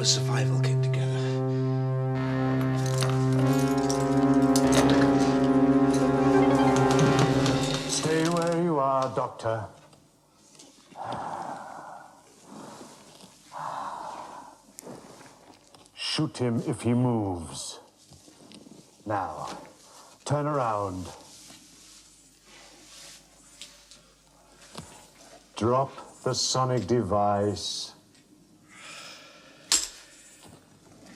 survival kit together. Stay where you are, Doctor. Shoot him if he moves. Now, turn around. Drop the sonic device.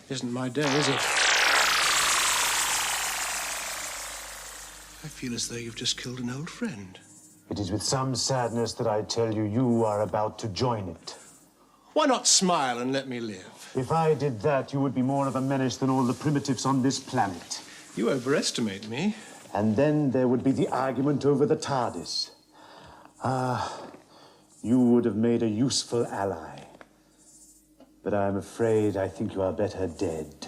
Isn't my day, is it? I feel as though you've just killed an old friend. It is with some sadness that I tell you, you are about to join it. Why not smile and let me live? If I did that, you would be more of a menace than all the primitives on this planet. You overestimate me. And then there would be the argument over the TARDIS. You would have made a useful ally. But I'm afraid I think you are better dead.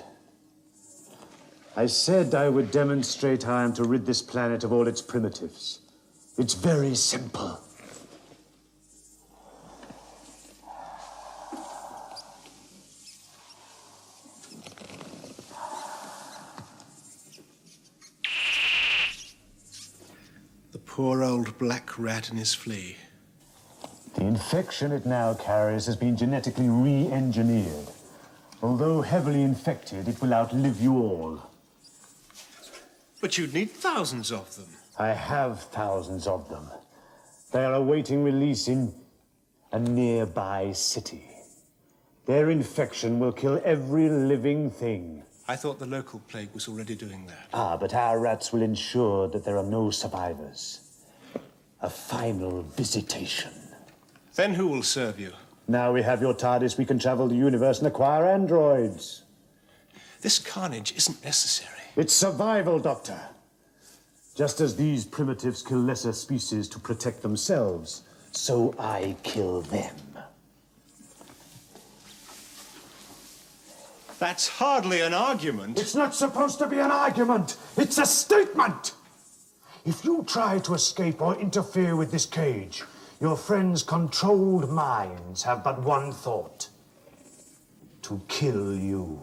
I said I would demonstrate how I am to rid this planet of all its primitives. It's very simple. The poor old black rat and his flea. The infection it now carries has been genetically re-engineered. Although heavily infected, it will outlive you all. But you'd need thousands of them. I have thousands of them. They are awaiting release in a nearby city. Their infection will kill every living thing. I thought the local plague was already doing that. But our rats will ensure that there are no survivors. A final visitation. Then who will serve you? Now we have your TARDIS, we can travel the universe and acquire androids. This carnage isn't necessary. It's survival, Doctor. Just as these primitives kill lesser species to protect themselves, so I kill them. That's hardly an argument. It's not supposed to be an argument. It's a statement. If you try to escape or interfere with this cage, your friends' controlled minds have but one thought: to kill you.